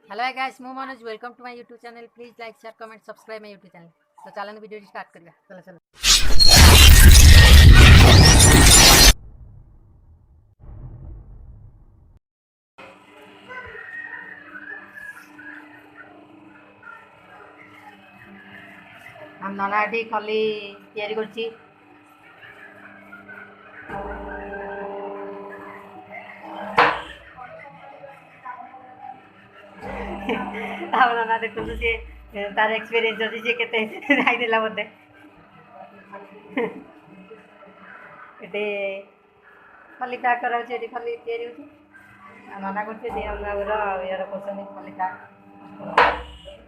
hello guys मु Manoj welcome to my YouTube channel please like share comment subscribe my YouTube channel तो चलन video start करिया चलो चलो हम ननाटी खली तयारी करछि हम नना देखु से तार एक्सपीरियंस अछि जे केते राई देला बते एते खाली का करा छै एते खाली तयारी होछि नना करछि दे हम आगर यार पसंद खाली का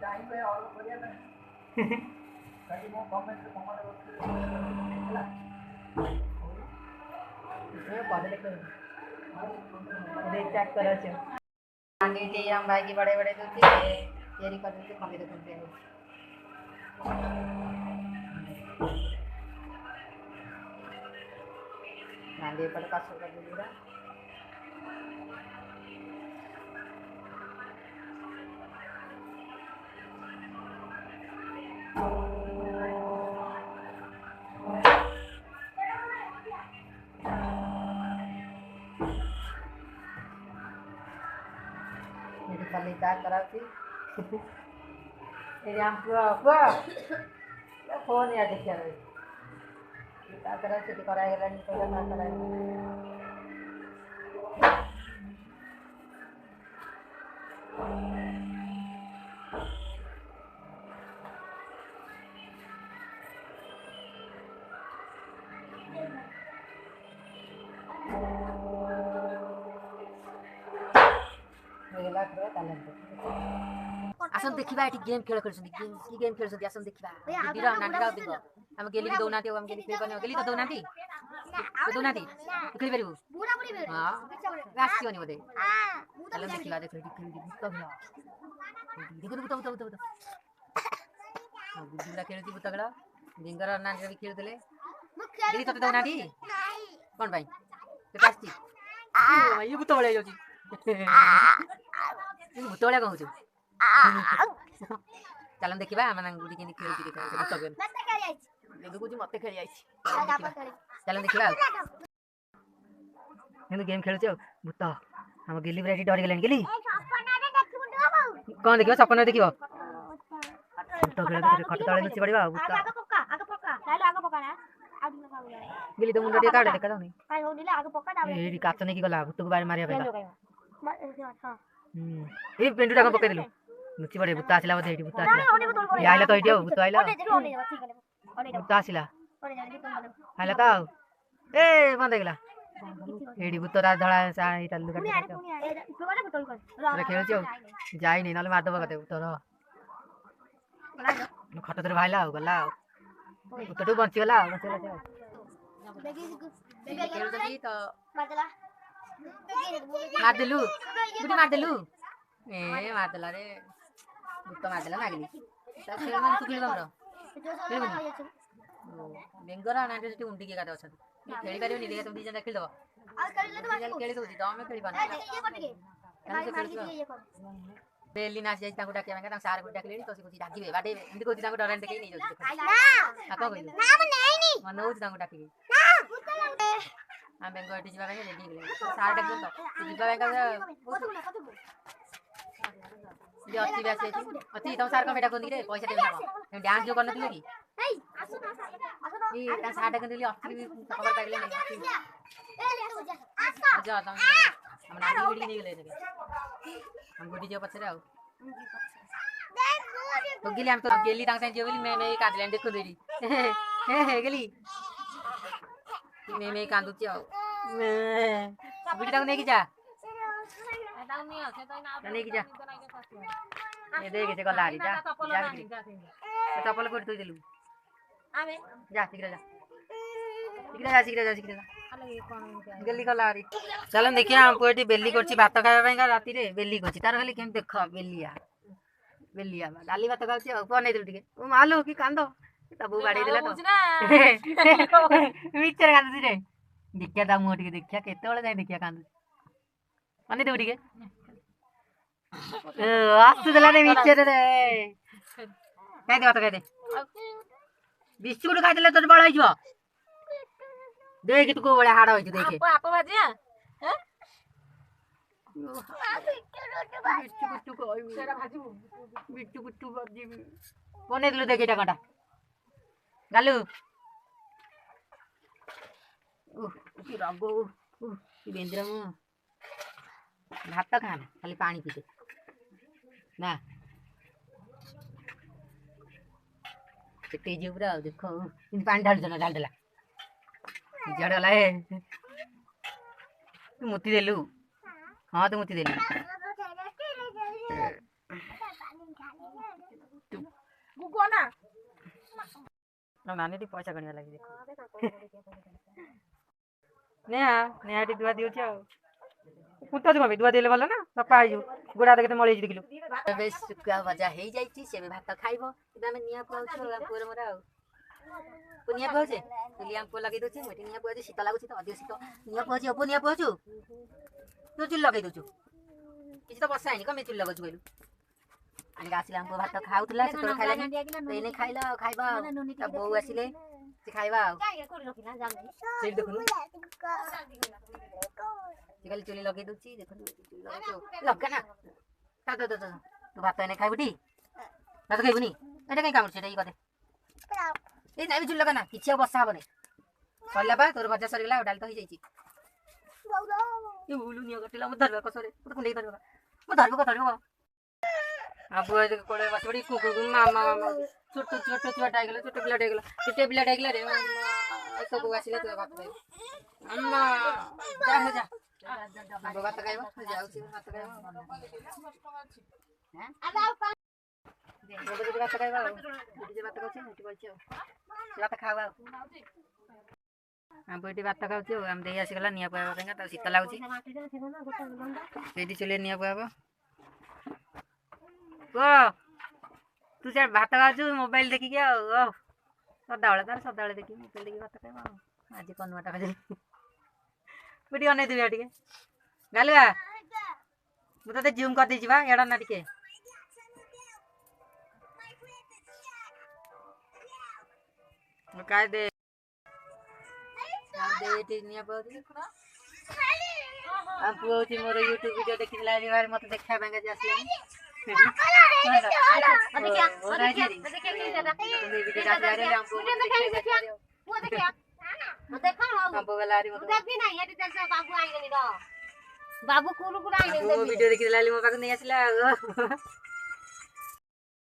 टाइम पे ऑर्डर करिया ना खाली मो कमेंट रे कमेंट होला ये बदले कर दे चेक करा छै आगे जे हम भाई की बड़े बड़े दूती तैयारी कर देते खाली देखते हैं नांदे पर का कर दीजिएगा मेरी खाली क्या करा थी मेरे हम पूरा फोन या देखिए रही क्या करा थी कराएगा नहीं तो ना कराएगा आसन देखिबा एटी गेम खेल करछन गेम खेलछन आसन देखिबा वीडियो नाटक देखो हम गेली भी दौनाती हम गेली खेल बने गेली तो दौनाती खेल परिबो पूरा पूरी बेर हां रास्ती होनी बोदे चलो देखिबा देख खेल तो देखो तो गुड्डीला खेलती बुतगड़ा जिंगर नानी भी खेल देले गेली तो दौनाती कोन भाई ते कास्ती ये बुत बळे जाउची भूतबଳିया कहूँ चलन देखा आम गुड़ी के खेल मत खेली आई चलन देखा गेम खेलुचे भूत हम गेली पूरा डरी गलानी गेली कौन देखियो सपन देखियो भूत खेल खट तले लुचि पड़िबा भूत गेली तो मुंडा काटे देखा जाउनी एडी काच नै की गला भूत को बारे मारिया पे ए पेंडुटा को पके दिलु लुचि पड़े भूत आसिला बते एडी भूत आसिला ये आइला तो एडी भूत आइला भूत आसिला आइला तो ए बंद गेला एडी भूत रा धळा सा इटा लुका रे खेल छौ जाई नै नले मार दबा कते भूत रो खट धर भाइला हो गला भूत तो बंची गला खेल जदी तो मार देलु गुडी मार देलु ए मार देला रे भूत मार देला नागली ता खेल मन तू खेल हमरो बेंगरा नाटे से उंडी के गाडा छ खेली करियो नि देखा तुम दी जन खेल दो खेली तो दी में खेली बना बेली नाच जाई ताको डाकिया में सार को डाकले तो से को डाकिबे बाटे इंदी को ताको डरन देखे नहीं जाउ ना का कहिलो नाम नहीं नी मन हो ताको डाकी ना हम बेंगो हटी जीवा में रेडी गेले सार डाक तो जीवा में का ये अति बेसे अति तुम सार का बेटा कोनी रे पैसा देबे ना डांस जो करन दिले की आसो ये ता सार डाक दिले अति खबर पाइले नहीं जा तुम हम नानी वीडियो नहीं गेले हम गुडी जो पछरे आउ तो गेली हम तो गेली तांग से जेवली मैं कांदले देखो देरी हे गेली मैं कांदु छी आउ गुडी तांग नेकी जा नेकी जा ये देखे से गलारी जा चप्पल कोट तोई देलु आमे जा शीघ्र जा गली गलारी चलन देखिए हमको एटी बेली करछि भात खाଇବା ପାଇଁ का राती रे बेली करछि तार खाली केम देख बेलिया डाली भात खाउछि बनै दिलु टिके ओ मालो की कांदो तबु बाडे देला तो मिक्सर कांदुछि रे देखिया ता मु टिके देखिया केते बेले जाय देखिया कांदुछि बनै देउ टिके ଆସୁଥିଲା ରେ ମିଛରେ ଖାଇଦେ ଭାତ ଖାଇଦେ ବିସ୍କୁଟ ଖାଇଦେଲେ ତୋର ବଳ ହେଇଯିବ ଦେଖ ତୁ କୋଉ ଭଳିଆ ହାଡ ହେଇଛି ଦେଖେ ବନେଇଥିଲୁ ଦେଖ ଏଇଟା କଟା ଗାଲୁ ରଗ ବେନ୍ଦ୍ର ମୁଁ ଭାତ ଖାନା ଖାଲି ପାଣି ପିଇଦେ ନା पेटे पूरा देखो पानी ढाल ढालदेला जड़ गला तू मुती देलु हाँ तू मुती देलु नानी टी पैसा गणिया लगी देखो नेहा नेहा टी दुआ दिउछ आ कुत्ता जो दुआ देले वाला ना सफा आइजु गोड़ा देखे मळी देखिलु बे सुका भजा हेई जाईची सेबे भात खाइबो इदामे निया पाउछ पुर मोरा आ पुनिया पाउछे लियाम को लगे दोछे मोटी निया पाउछ शीत लागुछ त अधिक शीत निया पाउछ पुनिया पाउछ तू चुल लगे दोछु किछ त बसा आइनी कमे चुल लगछ गइलु अनि गासिला हमको भात खाउतला से तो खाइला एने खाइला खाइबा त बौ आसिले से खाइबा से देखुनु खाली चुली लगे दूची देखो लगा ना तू भात एने खाइबुटी भात खाइबुनी एटा कहीं काम छेटा कदे ए नाइ चुली लगा ना किछि बसा हबने सरला बा तोर भजा सरगला डाल तो हो जाईची ए उलु निया गटिला म धरबा कसरे त कुंडे धरबा म धरबो धरबो अब कोड़े बसड़ी कुकु मामा मामा छोटो छोटो छोटा गेला छोटो पिला गेला छोटे पिला गेला रे सब आसिला तो भात खाइ अम्मा जा हो जा भात खाइबो जाउछी भात खाइबो हैं अब आउ दे भात खाइबो जे भात खाउछी नेटी बोलछी भात खावा हम बेटी भात खाउछी हम देई आसी गला निया पावा पेंगा त शीत लागुची बेटी चले निया पावा को तू से भात खाउछु मोबाइल देखि के सदाळे देखि मोबाइल देखि भात खाइबो आज कनवाटा खाइ बेटी अनै दिबा टिके गालुआ मु तते जूम कर दै छिबा एडा ना टिके काय दे टी निया पाउती आ पुओची मोर YouTube वीडियो देखि लाइव बार मते देखा बेंगा जे आसले बाबू कुरु कुरा आइले वीडियो देखि लाली मो पाक नै आसला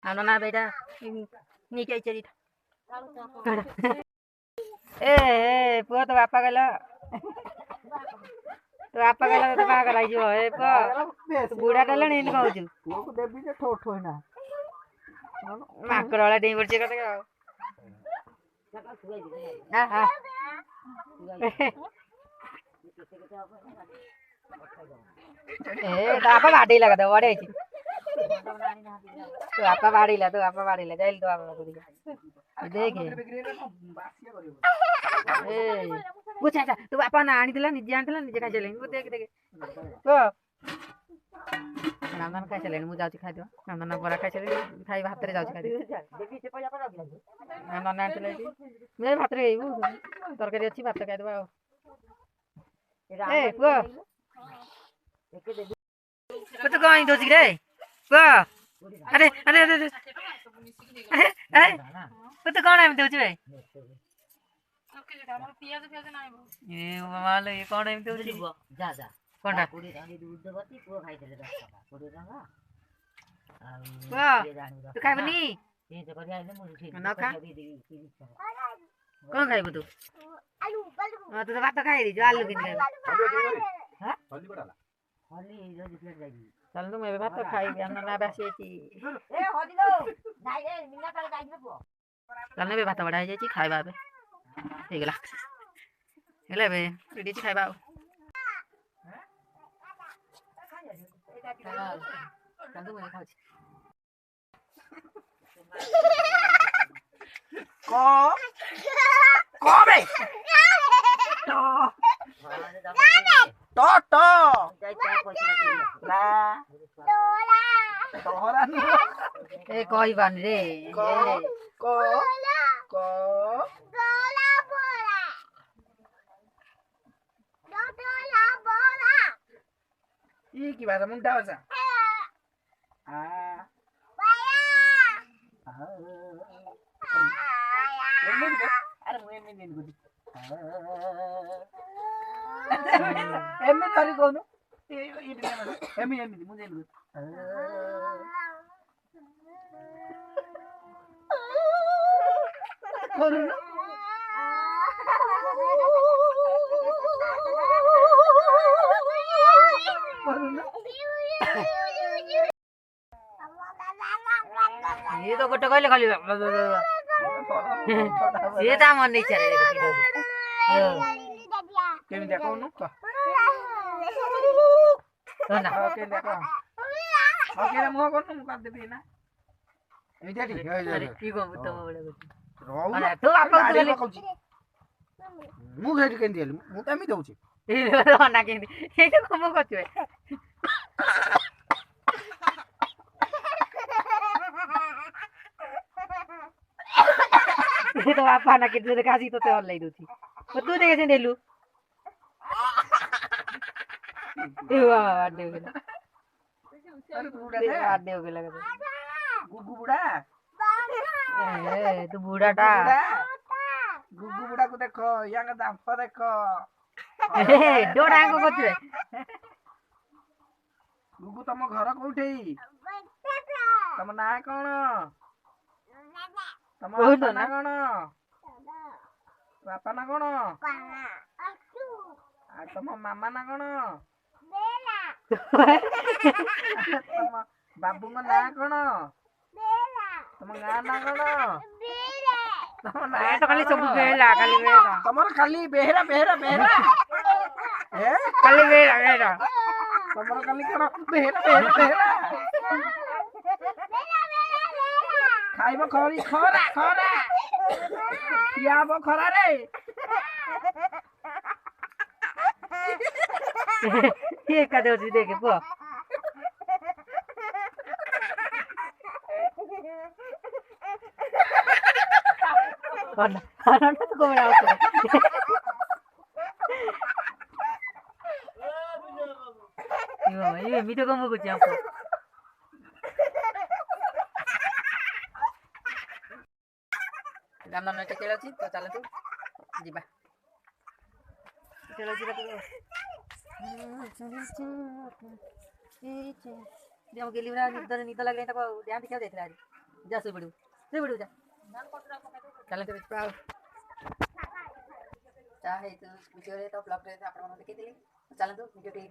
आनो ना बेटा नी के चरी ए पुआ तो बापा गला तो बापा गला तो बा कराइ जो ए प बुढ़ा डलण इन कहू को देबी जे ठो ठो ना माकड़ वाला डेई पड़छे कते हां हां ए बापा बाडी लगा दे वडे छी तो बापा बाडीला जाइल तो बापा को देखे ए पूछा तो बापा ना आनी दिला निजे आनी दिला निजे खाइ चले मु देख देख तो नंदन खाइ चले मु जाउची खाइ दो नंदन बरा खाइ चले खाइ भात रे जाउची खाइ देखि से पैसा पर नंदन आनी चले मैं भात रे गइबू तरकारी अछि भात खाइ दबा ए पुआ एके दे तो कहीं दोजी रे पुआ अरे अरे अरे अरे तो कौन है दोजी रे ए माल ये कौन है दोजी जा जा कोनटा पूरी रानी दूध देबती पुआ खाइ देले 10 टका पूरी रंगा पुआ तू खाइबनी ए तो करिया आइले मु ठीक न खा कौन खाइबो तू आलू हां तो भात खाइ दी जो आलू किन खाइ हां हल्दी बडाला हल्दी जल्दी प्लेट जाई चल तू मैं भात खाइ हम ना बासी छी ए हल्दी लो जाई रे मिना पर जाई बो चल ने भात बडा जाई छी खाइबा बे हे गेला हेले बे रेडी छी खाइबा चल तू मैं खाउ छी को बे तो टो टो जाई चा पैसा ला तोहरा नु ए कहि बान रे को को को ई की भाषा मुंडा भाषा आ अरे मुझे नहीं गुदी एमी तारी कोनु एमी एमी मुझे नहीं कोनु ये तो गोटे कहले खाली ये ता मन नहीं चले केमी देखो नु का ना ओके देखो ओके मुह कोनु मुख देबी ना एटा ठीक अरे की को तो बोले रहू अरे तो आप गाडी पकाउची मुख हेड केन दियल मु तमी दउची ए ना के ए को मो कछु ये तो आप ना के तुझे कासी तो ते और लै दोची तू देखे से नेलू ए वाह दे गेला अरे बूढ़ा दे दे गेला गुगु बुढ़ा ए तू बूढ़ाटा गुगु बुढ़ा को देखो यांग दांत देखो ए डोडांग को कछु गुगु तम घर कोठे तम ना कोन तम ना कोन बापा ना कोन आ तम मामा ना कोन तम बाबू ना कोन तम गा ना कोन तम ना तो खाली सब बेला खाली बेला तमर खाली बेहरा बेहरा बेहरा ए खाली बेला बेला तमर खाली कोन बेहरा बेहरा बेहरा खाइबो खरी खरा खरा खियाबो खरा रे ये का देउची देखे पो ana तो को बड़ा ये मीठो कम को चापो गाम न टेकेल अछि तो चलतु जिबा टेकेल अछि तो देम गेली ना निद लागले त ध्यान दिखा देथला जा से बडू जा चलते बिच चाहे तो वीडियो रे तो ब्लॉग रे आपण मन देखि दिली चलतु वीडियो टे